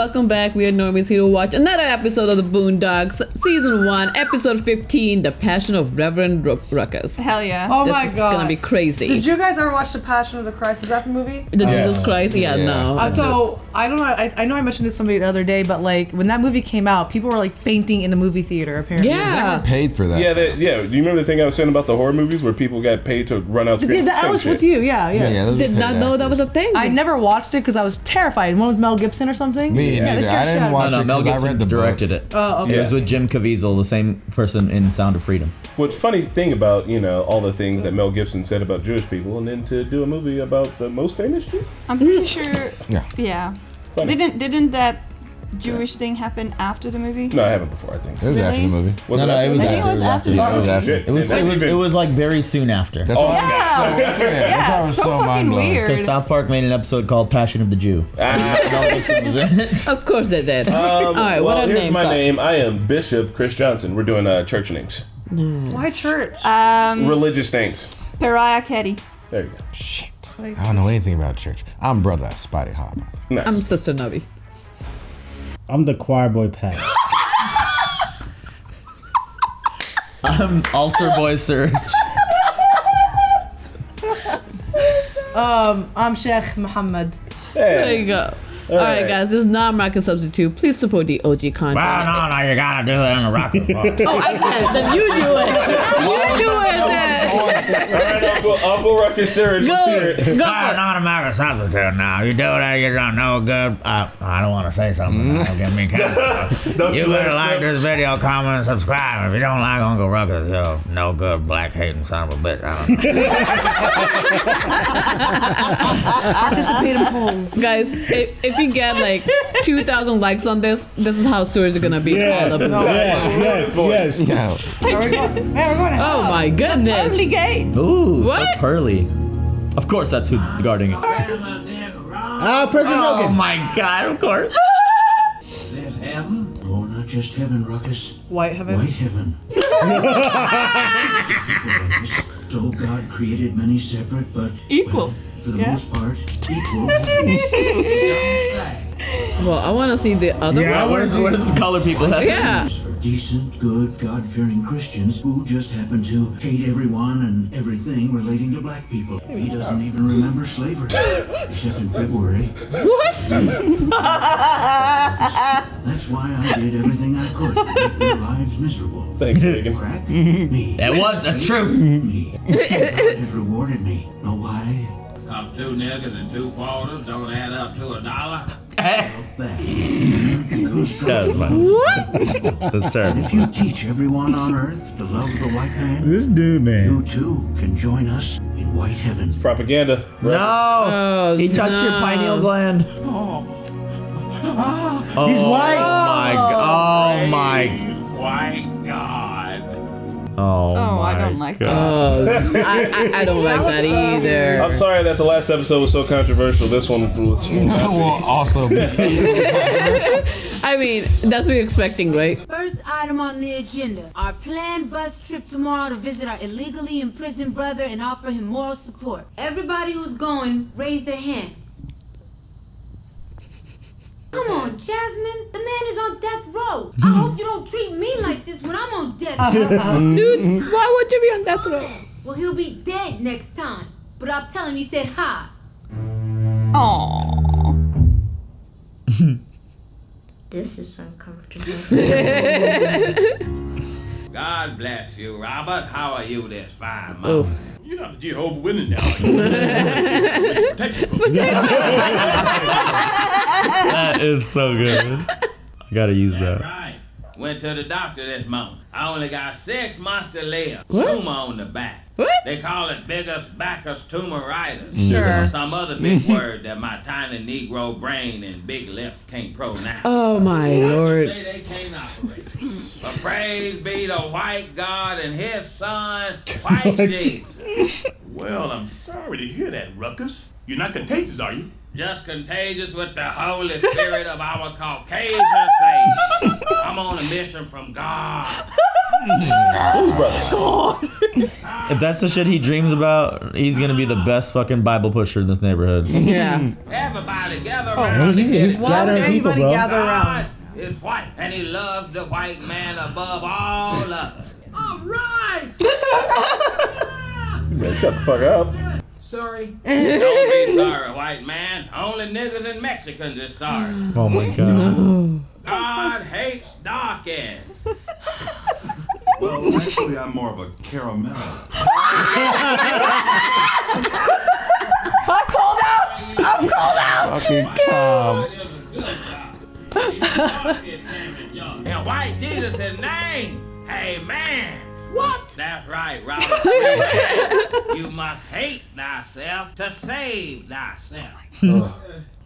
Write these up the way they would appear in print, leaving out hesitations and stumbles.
welcome back. We are Normies here to watch another episode of the Boondocks, Season 1, Episode 15, The Passion of Reverend Ruckus. Hell yeah. Oh this my god. This is gonna be crazy. Did you guys ever watch The Passion of the Christ? Is that the movie? The Jesus Christ? Yeah, no. So, I don't know, I know I mentioned this to somebody the other day, but like, when that movie came out, people were like fainting in the movie theater, apparently. Yeah. They were paid for that. Yeah, do you remember the thing I was saying about the horror movies where people got paid to run out screaming? I was with you, yeah. Did not know that was a thing. I never watched it because I was terrified. One with Mel Gibson or something? Me neither. I didn't watch it Mel because I Gibson read the directed book. it. Oh, okay. It was with Jim Caviezel, the same person in Sound of Freedom. What's funny thing about, all the things that Mel Gibson said about Jewish people, and then to do a movie about the most famous Jew? I'm pretty sure. Yeah. Funny. Didn't that Jewish thing happen after the movie? No, I haven't before, I think. It was after the movie. Was No, it was I after. think it was after. Yeah, it was after. Shit. It was like very soon after. That's why I was so mind fucking blown. weird. Because South Park made an episode called Passion of the Jew. Mel Gibson was in it. Of course they did. All right, what are here's names? my name. I am Bishop Chris Johnson. We're doing church names. Why church? Religious names. Pariah Ketty. There you go. Shit. I don't know anything about church. I'm Brother Spotty Hop. Nice. I'm Sister Navi. I'm the choir boy Pat. I'm Altar Boy Surge. I'm Sheikh Muhammad. There you go. All right, guys, this is not a market substitute. Please support the OG content. No, you gotta do it in the rocket part. Oh, I can't. Then you do it. You do it then. All right, Uncle Ruckus, Sarah, let's hear it. Go for it. Not a market substitute now. You do that, you don't know good. I don't want to say something. That'll get me canceled. Don't You you let better us like know. this video, comment, and subscribe. If you don't like Uncle Ruckus, you're no good, black hating son of a bitch. I don't know. Participate in polls. Guys, if you get like 2,000 likes on this is how Surge is gonna be called up. Yes. Yeah. We're going to Oh my goodness. Totally gay. Ooh, What? so pearly. Of course, that's who's guarding it. President Oh Rogan. my God! Of course. There's heaven. Oh, not just heaven, Ruckus. White heaven. White heaven. So God created many separate, but Equal. well, for the Yeah. most part, equal. Well, I want to see the other one. Where's the color people at? Yeah. For decent, good, God-fearing Christians who just happen to hate everyone and everything relating to black people. He doesn't even remember slavery, except in February. That's why I did everything I could to make their lives miserable. Thanks, Megan. Crack? Me. That's true. Me. God has rewarded me. Know why? Cause 2 niggas and 2 quarters don't add up to $1. That. That's terrible. If you teach everyone on earth to love the white man, This dude, man. you too can join us in white heaven. Propaganda. No, Oh, he touched your no. pineal gland. He's white. Oh my. White God. Oh Oh, my. I don't like that. Oh, I don't like that either. I'm sorry that the last episode was so controversial. This one was. will also be. I mean, that's what you're expecting, right? First item on the agenda, our planned bus trip tomorrow to visit our illegally imprisoned brother and offer him moral support. Everybody who's going, raise their hands. Come on, Jasmine. The man is on death row. I hope you don't treat me like this when I'm on death row. Dude, why would you be on death row? Well, he'll be dead next time. But I'll tell him he said hi. Aww. This is uncomfortable. God bless you, Robert. How are you this fine morning? Oof. You're not the Jehovah's Witness now. That is so good. I gotta use that. Right. Went to the doctor this morning. I only got 6 months to live. Tumor on the back. What? They call it biggest backers tumoritis. Sure. Or some other big word that my tiny Negro brain and big lips can't pronounce. Oh my lord. Say they can't operate. But praise be to white God and his son, white Jesus. Well, I'm sorry to hear that, Ruckus. You're not contagious, are you? Just contagious with the Holy Spirit of our Caucasian saints. I'm on a mission from God. Blues Brothers. If that's the shit he dreams about, he's gonna be the best fucking Bible pusher in this neighborhood. Yeah. Everybody gather Oh, around. he's gathering people, bro. gather around. God is white, and he loves the white man above all others. All right. You better shut the fuck up. Sorry. Don't be sorry, white man. Only niggas and Mexicans is sorry. Oh my god. God hates darkest. Well, actually, I'm more of a caramel. I'm called out! I'm called out! Fucking Tom. And white Jesus' name. Amen. What? That's right, Robert. You must hate thyself to save thyself.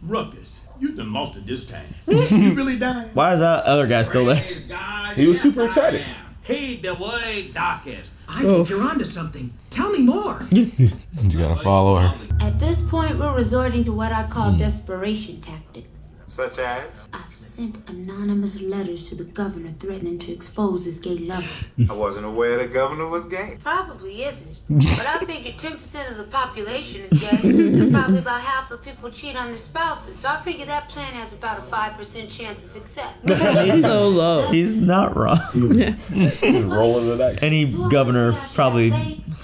Ruckus, you done lost it this time. You really died? Why is that other guy still there? Praise God, He was super excited. Heed the way darkest. I think you're onto something. Tell me more. He's gotta follow her. At this point, we're resorting to what I call desperation tactics. Such as? I've sent anonymous letters to the governor threatening to expose his gay lover. I wasn't aware the governor was gay. Probably isn't. But I figured 10% of the population is gay, and probably about half the people cheat on their spouses. So I figure that plan has about a 5% chance of success. That's so low. He's not wrong. He's rolling the dice. Any governor probably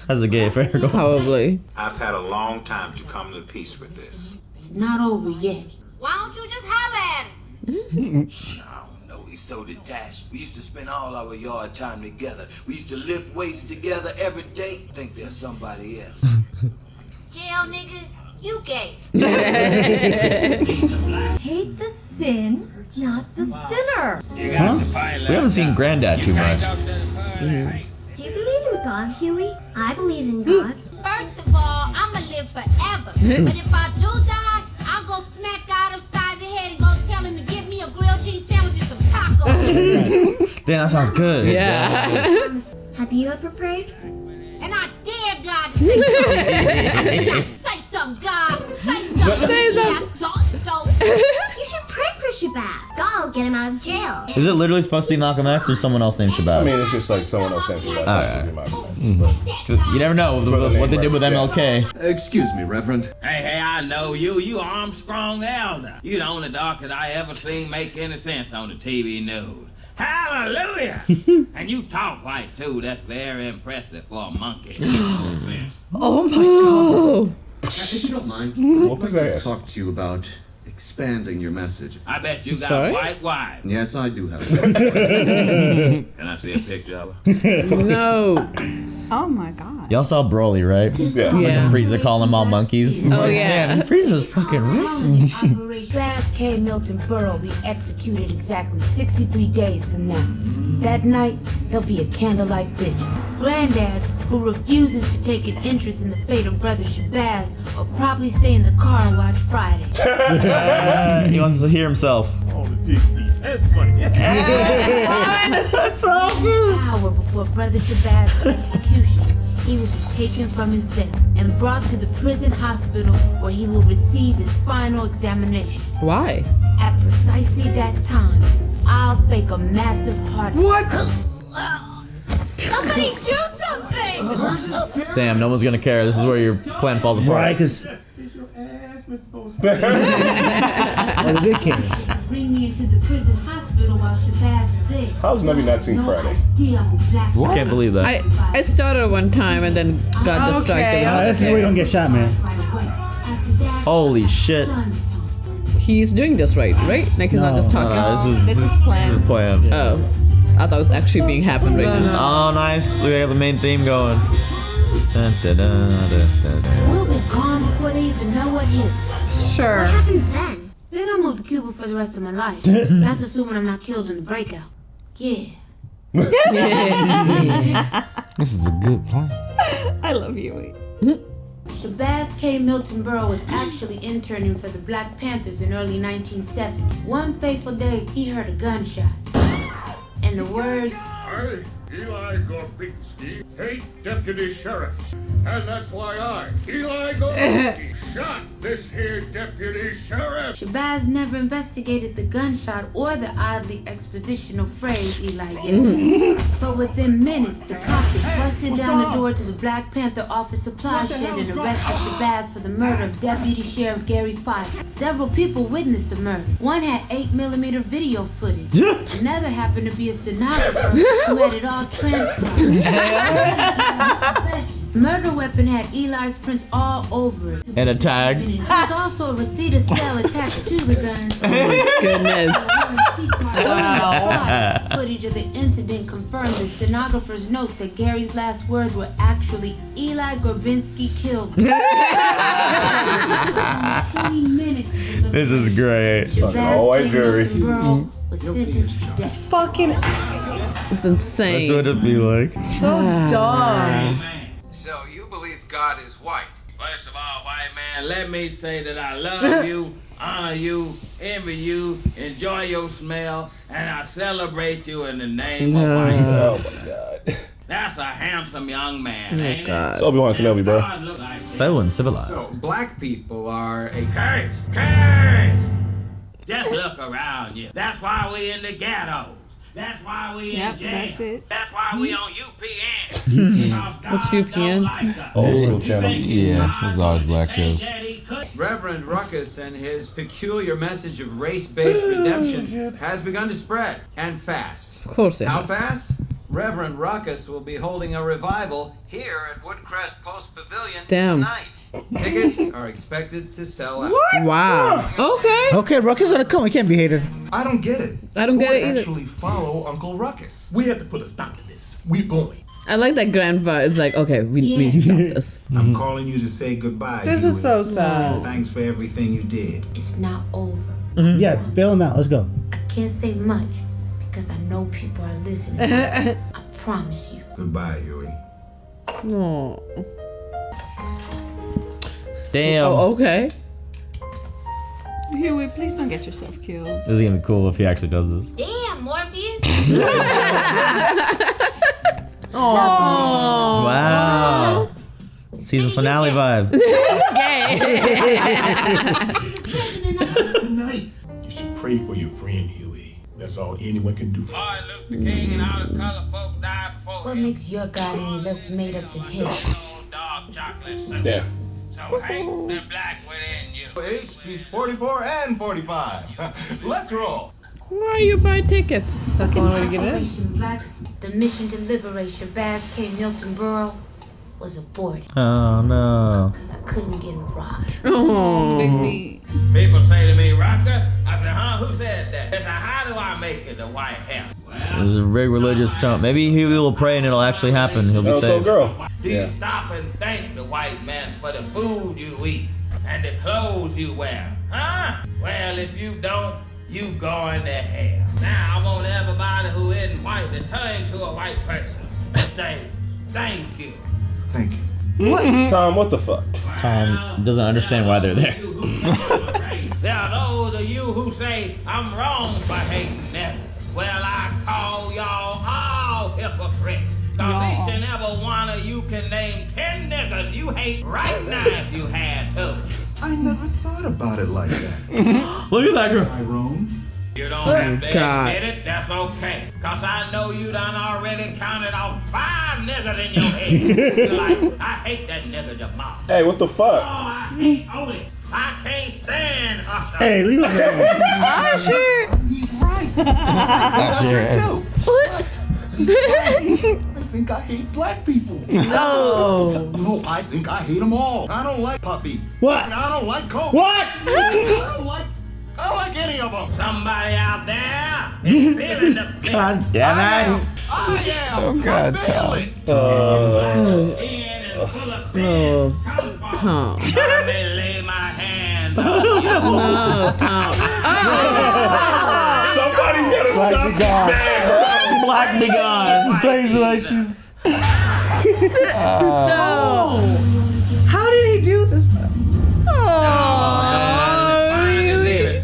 has a gay affair going. Probably. I've had a long time to come to peace with this. It's not over yet. Why don't you just holler at him? I don't know, he's so detached. We used to spend all our yard time together. We used to lift weights together every day. Think there's somebody else. Jail nigga, you gay. Hate the sin, not the sinner. You got the pilot. We haven't seen Granddad too much. Do you believe in God, Huey? I believe in God. First of all, I'ma live forever. But if I do die, I'll go smack God upside the head and go tell him to get me a grilled cheese sandwich and some tacos. Damn, that sounds good. Yeah. Have you ever prayed? And I dare God to say something. Say something, God. Say something. Say something. I thought so. You should pray for Shabazz. God will get him out of jail. Is it literally supposed to be Malcolm X or someone else named Shabazz? I mean, it's just like someone else named Shabazz. That's supposed to be my You never know what they did with MLK. Excuse me, Reverend. Hey, I know you. You Armstrong Elder. You the only darkest I ever seen make any sense on the TV news. Hallelujah! And you talk white too. That's very impressive for a monkey. Oh my god. If you don't mind, What I'd was like that? to talk to you about expanding your message. I bet you got Sorry? a white wife. Yes, I do have. Can I see a picture of her? No. Oh my god. Y'all saw Broly, right? Yeah. Yeah. Frieza calling them all monkeys. Oh, yeah. Man, Frieza's fucking racing. Shabazz K. Milton Burrow will be executed exactly 63 days from now. That night, there'll be a candlelight vigil. Granddad, who refuses to take an interest in the fate of Brother Shabazz, will probably stay in the car and watch Friday. He wants to hear himself. Oh, the big feet. That's funny. That's awesome. An hour before Brother Shabazz's execution, he will be taken from his cell and brought to the prison hospital where he will receive his final examination. Why? At precisely that time, I'll fake a massive heart attack. Somebody do something! Damn, no one's gonna care. This is where your plan falls apart. Right, because Is your ass, Mr. Bosa? well, they can't. Bring me into the prison hospital while Shabazz is there. How's Nubby not seen Friday? I can't believe that. I started one time and then got distracted. Okay. with Oh, other this is where you're gonna things. get shot, man. Holy shit. He's doing this right? Like he's not just No, talking. no, this is planned. Oh, I thought it was actually being happened right now. Oh, nice. Look at the main theme going. Dun, dun, dun, dun, dun, dun. We'll be gone before they even know what hit. Sure. What happens then? Then I'll move to Cuba for the rest of my life. That's assuming I'm not killed in the breakout. Yeah. This is a good plan. I love Huey. Shabazz K. Milton Burrow was actually interning for the Black Panthers in early 1970. One fateful day, he heard a gunshot. And the words, I, Eli Gorbinski, hate deputy sheriffs. And that's why I, Eli Gorbinski, shot this here deputy sheriff. Shabazz never investigated the gunshot or the oddly expositional phrase Eli gave. But within minutes, the cops had busted down the door to the Black Panther office supply shed and arrested Shabazz for the murder of Deputy Sheriff Gary Fife. Several people witnessed the murder. One had 8mm video footage. Another happened to be a stenographer who had it all transcribed. Murder weapon had Eli's prints all over it. And a tag. There was also a receipt of sale attached to the gun. Oh my goodness. Wow. Footage of the incident confirmed the stenographer's note that Gary's last words were actually Eli Gorbinski killed. 20 minutes. This is great. All white jury. Was sentenced to death. Fucking. It's insane. That's what it'd be like. So dumb. So you believe God is white? First of all, white man, let me say that I love you, honor you, envy you, enjoy your smell, and I celebrate you in the name of white. Oh my God. That's a handsome young man, ain't it? It's Obi-Wan Kenobi, bro. So uncivilized. So black people are a cursed. Just look around you. That's why we in the ghettos. That's why we in jail. That's it. That's why we on UPN. What's UPN? Old school channel. Yeah, there's always black shows. Reverend Ruckus and his peculiar message of race-based redemption has begun to spread, and fast. Of course it How has. fast? Reverend Ruckus will be holding a revival here at Woodcrest Post Pavilion tonight. Tickets are expected to sell out. What? Wow. Okay. Okay, Ruckus gonna come. He can't be hated. I don't get it. I don't get it Who would either. actually follow Uncle Ruckus? We have to put a stop to this. We're going. I like that grandpa is like, okay, we need to stop this. I'm calling you to say goodbye. This is so sad. And thanks for everything you did. It's not over. Yeah, bail him out. Let's go. I can't say much because I know people are listening. I promise you. Goodbye, Huey. No. Damn. Oh, okay. Huey, please don't get yourself killed. This is gonna be cool if he actually does this. Damn, Morpheus. Oh. Wow. Season finale vibes. Tonight. You should pray for your friend Huey. That's all anyone can do. Martin Luther King and all the color folk died before What makes your God any less made up than his? dark chocolate soup. Yeah. So hate the black within you. He's 44 and 45. Let's roll. Why you buy tickets? That's the only way to get in. Operation Blacks, the mission to liberate Shabazz K. Milton Borough was aborted Oh no. because I couldn't get a ride. Oh. People say to me, Ruckus, I said, huh, who said that? They said, how do I make it to white hair? This is a very religious stunt. Maybe he will pray and it'll actually happen. He'll be Oh, so saved. girl. Do Yeah. you stop and thank the white man for the food you eat and the clothes you wear? Huh? Well, if you don't, you going to hell. Now, I want everybody who isn't white to turn to a white person and say, thank you. Thank you. What? Tom, what the fuck? Tom doesn't understand why they're there. There are those of you who say I'm wrong for hating them. Well, I call y'all all hypocrites. Cause each and every one of you can name 10 niggas you hate right now if you had to. I never thought about it like that. Look at that girl. Tyrone. You don't have to God. admit it, that's okay. Cause I know you done already counted off 5 niggas in your head. You're like, I hate that nigga Jamal. Hey, what the Oh, fuck? I hate Oli. I can't stand Usher. Hey, leave him alone. Usher. He's right. Usher. I think I hate black people. No. No, I think I hate them all. I don't like Puffy. What? And I don't like Coke. What? I don't like any of them. Somebody out there is feeling the thing. God damn it. I am. Oh, God, I feel Tom. it. Oh, Tom. I may lay my hand on you. No, Tom. Somebody's gotta Black stop be this gone. man, bro. Black be gone. Praise righteous. No. How did he do this stuff? Oh,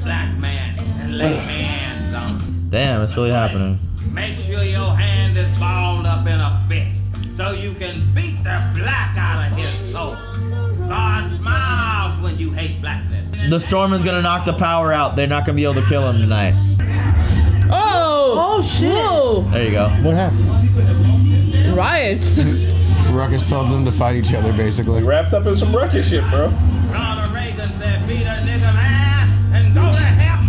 Black man and lay hands on him. Damn, it's really happening. Make sure you your hand is balled up in a fist so you can beat the black out of his soul. God smiles when you hate blackness. The storm is gonna knock the power out. They're not gonna be able to kill him tonight. Oh shit. Whoa. There you go. What happened? Riots. Ruckus told them to fight each other, basically. Wrapped up in some Ruckus shit, bro. Ronald Reagan said, beat a nigga's ass and go to hell.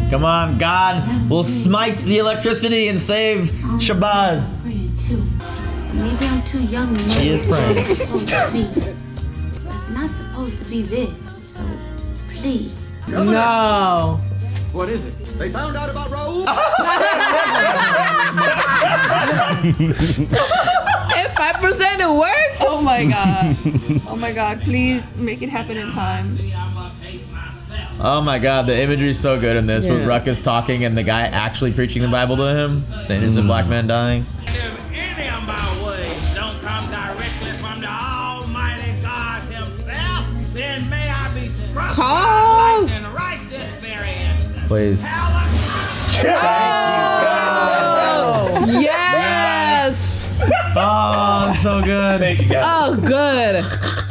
Come on, God will smite the electricity and save Shabazz. Maybe I'm too young to know She is what praying. it's supposed to be. It's not supposed to be this. So, please. No. What is it? They found out about Raoul. If 5% it worked. Oh my god. Oh my god. Please make it happen in time. Oh my God, the imagery is so good in this with Yeah. Ruckus talking and the guy actually preaching the Bible to him. The innocent black man dying. If any of my words don't come directly from the Almighty God Himself, then may I be struck by lightning right this very instant. Please. Oh, yes. Oh, so good. Thank you, guys. Oh, good.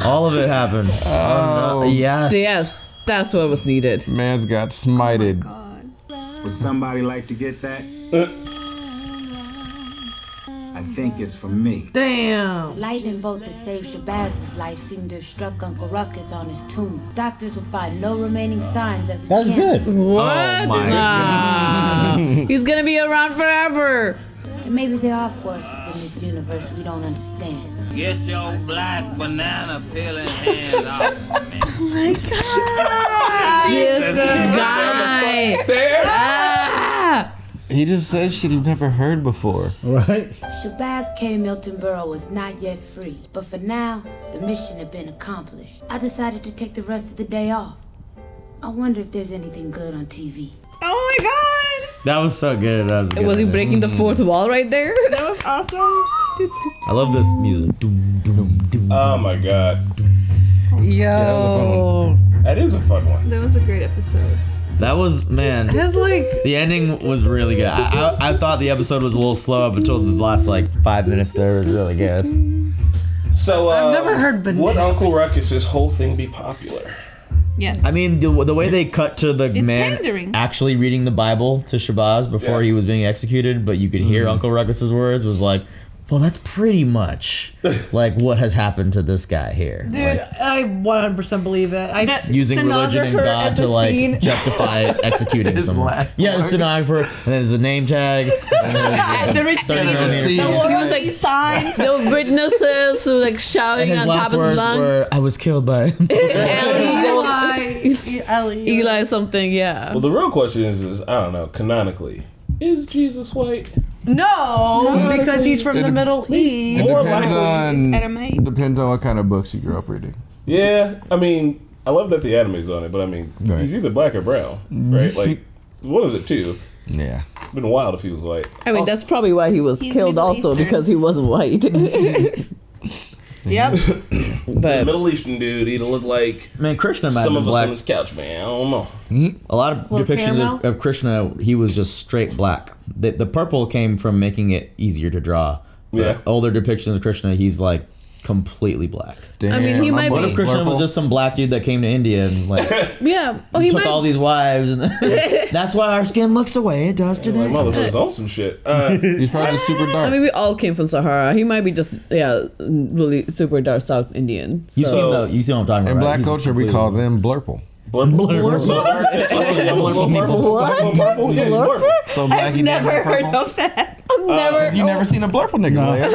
All of it happened. Oh, no. Yes. Yes, that's what was needed. Man's got smited. Would somebody like to get that? I think it's for me. Damn. The lightning bolt that saved Shabaz's life seemed to have struck Uncle Ruckus on his tomb. Doctors will find no remaining signs of his That's cancer. good. What? Oh, my Nah. He's gonna be around forever. And maybe there are forces in this universe we don't understand. Get your black banana peeling hands off me. Oh my god. This guy. Ah. He just said shit he'd never heard before. Right? Shabazz K. Milton Burrow was not yet free, but for now, the mission had been accomplished. I decided to take the rest of the day off. I wonder if there's anything good on TV. Oh my god. That was so good. That was good. Was he breaking the fourth wall right there? That was awesome. I love this music. Oh my God. Yo. That is a fun one. That was a great episode. That was, man. His like The ending was really good. I thought the episode was a little slow up until the last like 5 minutes there was really good. So, I've never heard banana. would Uncle Ruckus's whole thing be popular? Yes. I mean, the way they cut to the It's man pandering. actually reading the Bible to Shabazz before Yeah. he was being executed, but you could hear Uncle Ruckus's words was like, well, that's pretty much like what has happened to this guy here. dude, Like, I 100% believe it. I That using religion and stenographer God at to the like scene. justify executing His someone. last Yeah, the word. stenographer, and then there's a name tag. And then The there's receipt. 30 millimeter. He The was warranty sign. The witnesses who were like And shouting his on top last of his words lung. were, I was killed by Eli something, yeah. Well, the real question is I don't know, canonically, is Jesus white? No, because he's from the Middle East. It Or depends like- on, Adamite. depends on what kind of books you grew up reading. Yeah, I mean, I love that the anime's on it, but I mean, Right. he's either black or brown, right? Like, one of the two. Yeah. It's been wild if he was white. I mean, that's probably why he was He's killed Middle also, Eastern. because he wasn't white. Yep. The But Middle Eastern dude, he'd look like Man, Krishna might have some been of us black. on this couch, man. I don't know. A lot of Little depictions caramel? of Krishna, he was just straight black. The purple came from making it easier to draw. But Yeah. older depictions of Krishna, he's like completely black. Damn, I mean, he my might What be- if Krishna was Blurple. just some black dude that came to India and like yeah. Oh, he took might. all these wives and that's why our skin looks the way it does My today. motherfucker's on some shit. He's probably just super I dark. mean, we all came from Sahara. He might be just, really super dark South Indian. You So. see what I'm talking about? In right? black He's culture, we completely- call them blurple. Blurple. So dark. What? Purple? Yeah, Blurple? So black, I've he damn never near heard purple. of that. I've never. You never seen a blurple nigga, Leia.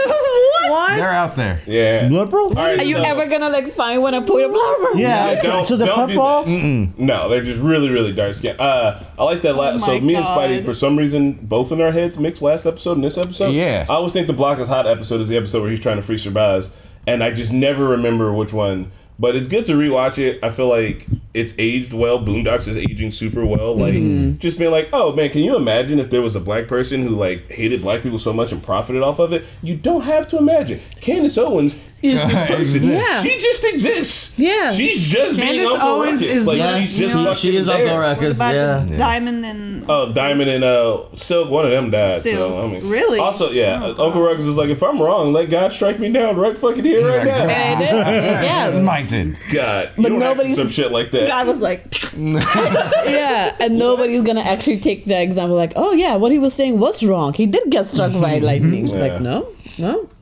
What? They're out there. Yeah. Blurple? All right, Are you so- ever gonna like find when I put a blurber? Yeah. don't- so the don't do purple. that. No, they're just really, really dark skin. I like that. Oh So my me and Spidey, God. for some reason, both in our heads mixed last episode and this episode. Yeah. I always think the Block is Hot episode is the episode where he's trying to free Shabazz, and I just never remember which one. But it's good to rewatch it. I feel like it's aged well. Boondocks is aging super well. Like, just being like, oh man, can you imagine if there was a black person who like hated black people so much and profited off of it? You don't have to imagine. Candace Owens Yeah. She just exists. Yeah. She's just being Candace Uncle Owens Ruckus. is Like, the- she's just you know, fucking she is there. Uncle Ruckus. What about Yeah. Diamond and Diamond and Silk, one of them died. So Silk. I mean, Really? Also, yeah, Uncle Ruckus is like, if I'm wrong, let God strike me down right fucking here, right now. Yeah. Smited. God, But you don't have nobody's- some shit like that. God was like, Yeah, and nobody's gonna actually take the example like, oh yeah, what he was saying was wrong. He did get struck by lightning. Yeah. Like, no,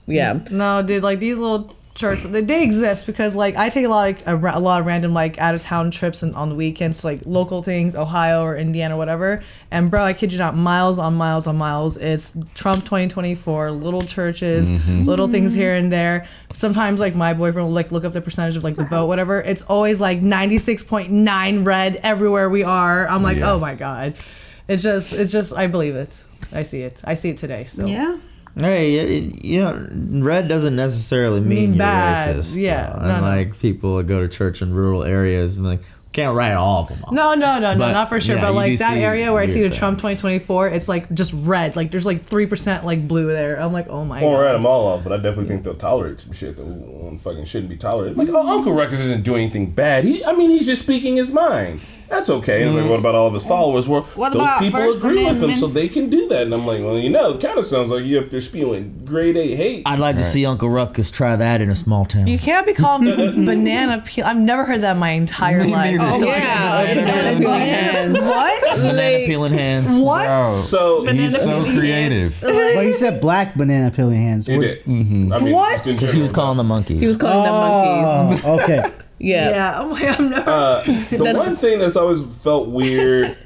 yeah. No, dude, like these little churches, they exist because like I take a lot of random like out of town trips and on the weekends to like local things, Ohio or Indiana, whatever. And bro, I kid you not, miles on miles on miles. It's Trump 2024, little churches, little things here and there. Sometimes like my boyfriend will like look up the percentage of like the vote, whatever. It's always like 96.9 red everywhere we are. I'm like, oh my god, it's just I believe it. I see it today still. yeah. Hey, you know, red doesn't necessarily mean you're bad. racist. Yeah, though. no, And no. like people that go to church in rural areas, and like can't write all of them off. No, But, not for sure. yeah, but you like do that see area where I see the weird Trump things. 2024, it's like just red. Like there's like 3% like blue there. I'm like, oh my Won't write god. them all off, but I definitely think they'll tolerate some shit that fucking shouldn't be tolerated. Like, oh, Uncle Ruckus isn't doing anything bad. He's just speaking his mind. That's okay. And like, what about all of his followers? Well, What those about people First agree with him, Amendment? so they can do that. And I'm like, well, it kind of sounds like you up there spewing grade A hate. I'd like to see Uncle Ruckus try that in a small town. You can't be called banana peel. I've never heard that in my entire life. neither. Until I Yeah, heard banana peeling hands. What? Banana peeling hands. What? Bro, So he's so creative. But he said black banana peeling hands. he did. I mean, What? just in He was general. calling the monkey. He was calling them monkeys. Oh, okay. Yeah. Yeah. I'm like, I'm never. The one thing that's always felt weird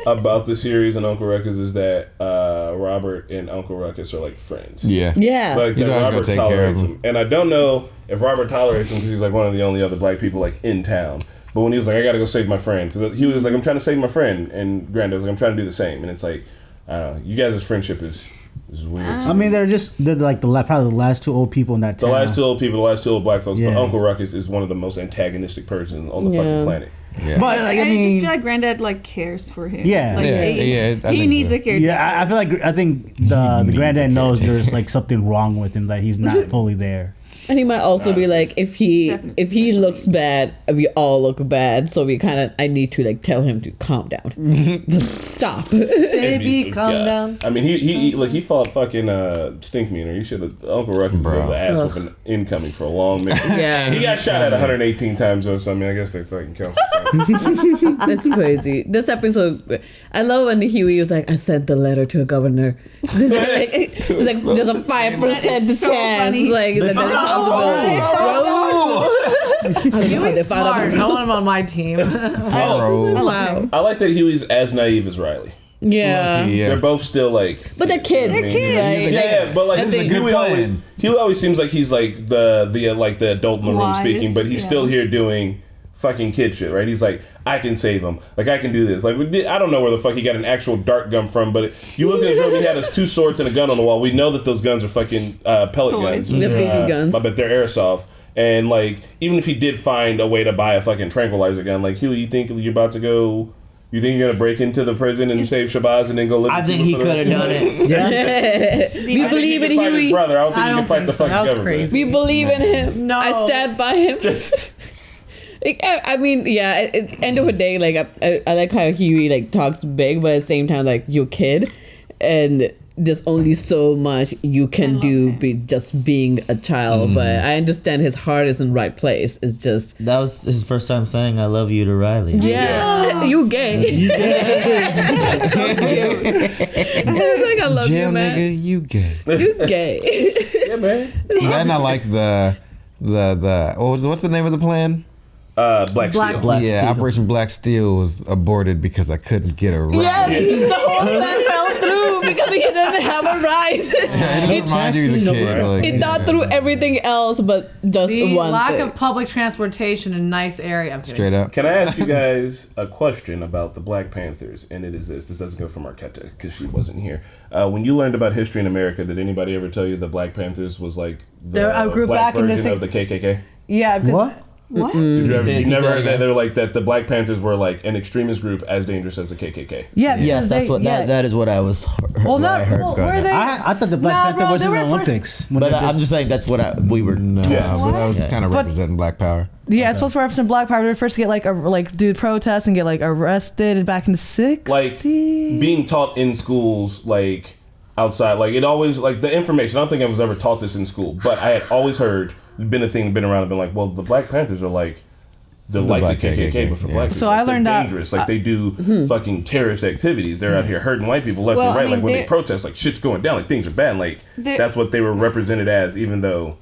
about the series and Uncle Ruckus is that Robert and Uncle Ruckus are like friends. Yeah. Yeah. Like He's that always gonna Robert take care of tolerates him. him. And I don't know if Robert tolerates him because he's like one of the only other black people like in town. But when he was like, I gotta go save my friend, because he was like, I'm trying to save my friend, and Grandad was like, I'm trying to do the same. And it's like, I don't know, you guys' friendship is weird. I mean, they're like probably the last two old people in that The town. last two old people, the last two old black folks, but Yeah. Uncle Ruckus is one of the most antagonistic persons on the Yeah. fucking planet. Yeah. But like, I I just mean, feel like Granddad like cares for him. Yeah. Like, Yeah, he, yeah, I he think needs so. a care. yeah, I think the granddad knows there's like something wrong with him, that he's not fully there. And he might also be like, if he looks bad, we all look bad. So I need to like tell him to calm down. Just stop. Baby, calm down. I mean, he fought fucking Stink Meaner. He should have Uncle Ruckus bro the ass whooping incoming for a long minute. Yeah. He got shot at 118 times or something. I guess they fucking killed him. That's crazy. This episode, I love when Huey was like, I sent the letter to a governor. It was like, there's a 5% so chance. funny. Like, that there's a possibility. I don't know how Huey's they found smart. out. I want him on my team. Wow. I like that Huey's as naive as Riley. Yeah. Lucky, yeah. They're both still like. But they're kids. They're kids. Yeah, but like I think Huey always seems like he's like the adult in the room Wise, speaking, but he's yeah. still here doing fucking kid shit, right? He's like, I can save him. Like, I can do this. Like, I don't know where the fuck he got an actual dart gun from, but you look at his room, he had his 2 swords and a gun on the wall. We know that those guns are fucking pellet Toys. guns. They're baby guns. I bet they're airsoft. And like, even if he did find a way to buy a fucking tranquilizer gun, like, Huey, you think you're about to go? You think you're gonna break into the prison and save Shabazz and then go live? I with think people he for the could have rest done of your life? it. We believe in He can fight his Huey. brother. I don't think he can fight the fucking That was government. crazy. We believe in him. No. I stand by him. I mean, yeah. At the end of the day, like I like how Huey like talks big, but at the same time, like you're a kid, and there's only so much you can do just being a child. But I understand his heart is in the right place. It's just That was his first time saying "I love you" to Riley. yeah. You gay. You like I love Jail you, man. nigga, you gay. You gay. Yeah, man. Then I like the what's the name of the plan? Black Steel. Yeah, Operation Black Steel was aborted because I couldn't get a ride. Yes, the whole plan fell through because he didn't have a ride. Yeah, it remind you as a kid. Like, He thought through everything else, but just The one lack thing. of public transportation in a nice area. I'm kidding. straight up. Can I ask you guys a question about the Black Panthers? And it is this. This doesn't go for Marquetta because she wasn't here. When you learned about history in America, did anybody ever tell you the Black Panthers was like the They're a group black back in the version of the 60s. KKK? Yeah. because- What? What? Did you, Say you never heard that? again. They're like that the Black Panthers were like an extremist group as dangerous as the KKK. Yeah. Yes, that's what that is what I was. Well, what I heard well, growing were up. they? I thought the Black Panther was in the Olympics. But I'm just saying that's what we were. No, but that was kind of But- representing Black Power. Yeah, it's supposed to represent Black Power. They were first to get do protests and get arrested back in the 60s. Like being taught in schools, like outside, like it always like the information. I don't think I was ever taught this in school, but I had always heard, been a thing, been around, and been like, well, the Black Panthers are like. They're like Black the KKK, but for black people. So I learned they're that dangerous. Like they do fucking terrorist activities. They're out here hurting white people left Well, and right. I mean, like when they they- protest, like shit's going down. Like things are bad. Like that's what they were represented as, even though.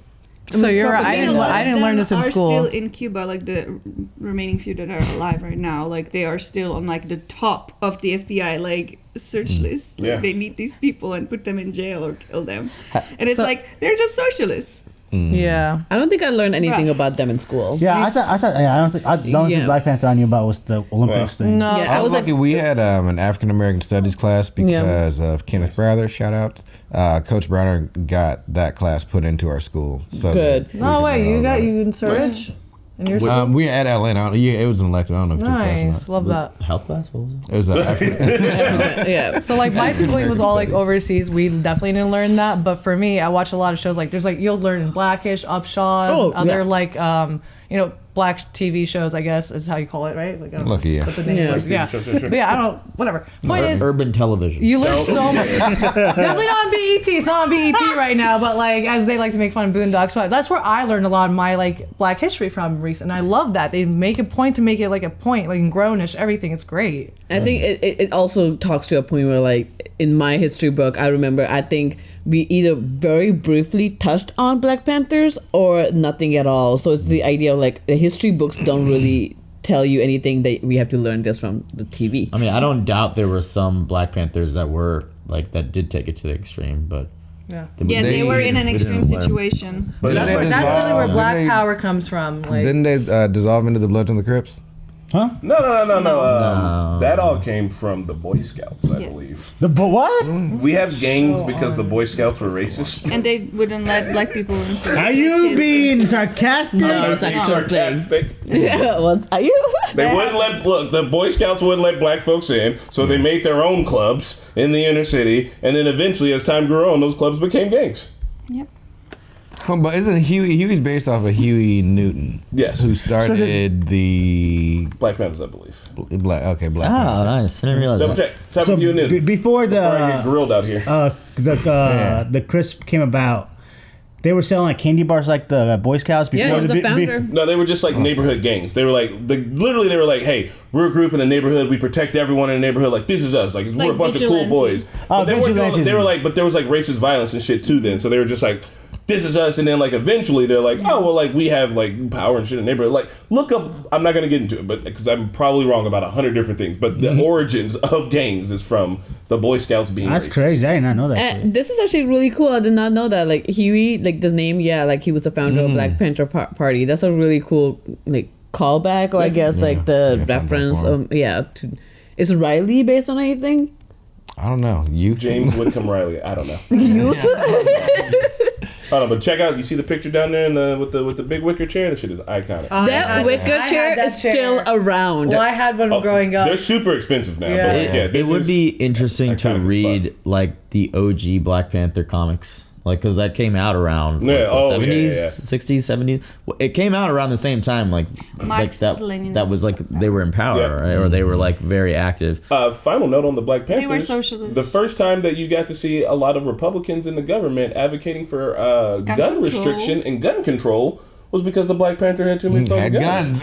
So you're right. I didn't learn this in school. Still in Cuba, like the remaining few that are alive right now, like they are still on like the top of the FBI like search list. Like, Yeah. they meet these people and put them in jail or kill them, and it's So- like they're just socialists. Yeah. I don't think I learned anything about them in school. Yeah, I thought. Yeah, I don't think. The only thing Black Panther I knew about was the Olympics thing. No, Yeah, I was lucky. We had an African American studies class because of Kenneth Browder. Shout out, Coach Browder got that class put into our school. So Good. that we No could way, know you got about it. you in Surge in your school. We were at Atlanta. Yeah, it was an elective. I don't know if you took class or Nice, not. love that. Health class? What was it? It was African. Yeah. So like my schooling was all like overseas. We definitely didn't learn that. But for me, I watch a lot of shows. Like there's you'll learn in Blackish, Upshaw, and other black TV shows. I guess is how you call it, right? Like, I don't know Lucky, yeah. what the name was. Yeah. Sure. But yeah, I don't. Whatever. Point is, Urban television. you learn so much. Definitely not on BET. It's not on BET right now. But like as they like to make fun of Boondocks, but that's where I learned a lot of my like Black history from recent. And I love that they make a point to make it like a point, like in Grownish, everything. It's great. I think it also talks to a point where, like, in my history book, I think we either very briefly touched on Black Panthers or nothing at all. So it's the idea of, like, the history books don't really tell you anything that we have to learn just from the TV. I mean, I don't doubt there were some Black Panthers that were that did take it to the extreme, but Yeah. They were in an they extreme didn't learn. situation. But That's really where Black Power comes from. Like, Didn't they dissolve into the Bloods and the Crips? Huh? No. That all came from the Boy Scouts, I believe. The what? We have gangs because the Boy Scouts were racist. And they wouldn't let black people into. Are you being sarcastic? No, sarcastic. Are you? They wouldn't the Boy Scouts wouldn't let black folks in, so they made their own clubs in the inner city, and then eventually, as time grew on, those clubs became gangs. Yep. Oh, but isn't Huey's based off of Huey Newton? Yes. Who started the Black Panthers, I believe. Black Oh, Panthers. nice. I didn't realize Double that. check. Type of Huey Newton. Before Before I get grilled out here. the crisp came about, they were selling like candy bars like the Boy Scouts. Before Yeah, he was the, a founder. No, they were just like neighborhood gangs. They were like, literally, they were like, hey, we're a group in the neighborhood. We protect everyone in the neighborhood. Like, this is us. Like, we're a bunch of cool boys. But they were like, but there was like racist violence and shit too then. So they were just like, this is us. And then like eventually they're like, oh, well, like we have like power and shit in the neighborhood. Like, look up, I'm not going to get into it, but because I'm probably wrong about 100 different things. But the origins of gangs is from the Boy Scouts being That's racist. crazy. I did not know that. And this is actually really cool. I did not know that. Like Huey, like the name, like he was the founder of Black Panther Party. That's a really cool like callback, or I guess like the reference. Is Riley based on anything? I don't know. Youth? James Whitcomb Riley. I don't know. Youth? Hold on, but check out. You see the picture down there with the big wicker chair? That shit is iconic. That wicker chair is still around. Well, I had one growing up. They're super expensive now. Yeah. But like, It this would is be interesting to iconic as read like the OG Black Panther comics, like because that came out around Yeah, the 70s, yeah. 60s, 70s. It came out around the same time, like Marxist-Leninist. that was like they were in power, Yeah. right? Or they were like very active. Final note on the Black Panthers. They were socialists. The first time that you got to see a lot of Republicans in the government advocating for gun control. restriction and gun control was because the Black Panther had too many fucking guns.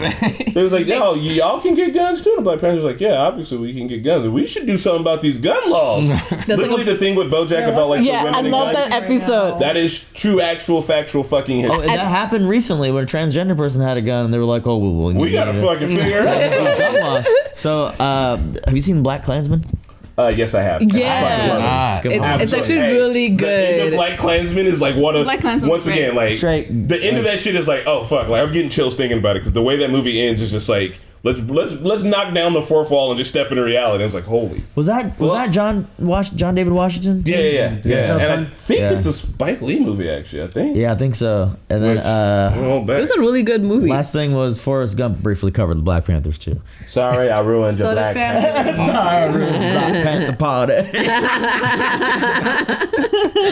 They was like, yo, y'all can get guns too. And the Black Panther's like, yeah, obviously we can get guns. We should do something about these gun laws. Literally the thing with BoJack about like the women I and love guns. that episode. That is true, actual, factual fucking history. Oh, and that happened recently when a transgender person had a gun, and they were like, "Oh, well, We gotta fucking figure it out. So, have you seen Black Klansman? Yes, I have. Yeah. It's actually really The end of good. Black Klansman is like one of Black Klansman's once again great. like the end of that shit is like, oh fuck, like I'm getting chills thinking about it because the way that movie ends is just like let's knock down the fourth wall and just step into reality. I was like, holy. Was that John David Washington? Yeah. And I think it's a Spike Lee movie, actually. I think. Yeah, I think so. And then it was a really good movie. Last thing was Forrest Gump briefly covered the Black Panthers too. Sorry, I ruined your Black Panther. Sorry, I ruined Black Panther party.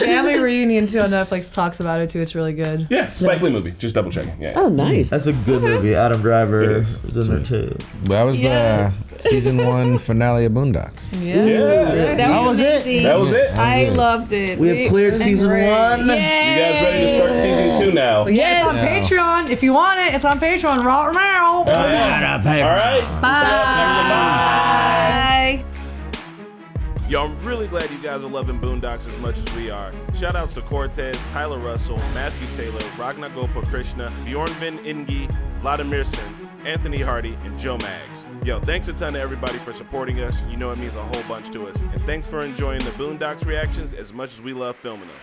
Family Reunion too on Netflix talks about it too. It's really good. Yeah, Spike Lee movie. Just double checking. Yeah. Oh, nice. That's a good movie. Adam Driver is in there too. That was the season 1 finale of Boondocks. Yeah. That was amazing. That was it. I loved it. We have cleared season 1. You guys ready to start season 2 now? Yes. It's on Patreon. If you want it, it's on Patreon right now. All right. Bye. Yo, I'm really glad you guys are loving Boondocks as much as we are. Shout outs to Cortez, Tyler Russell, Matthew Taylor, Ragnagopa Krishna, Bjornvin Ingi, Vladimir Sin, Anthony Hardy, and Joe Maggs. Yo, thanks a ton to everybody for supporting us. You know it means a whole bunch to us. And thanks for enjoying the Boondocks reactions as much as we love filming them.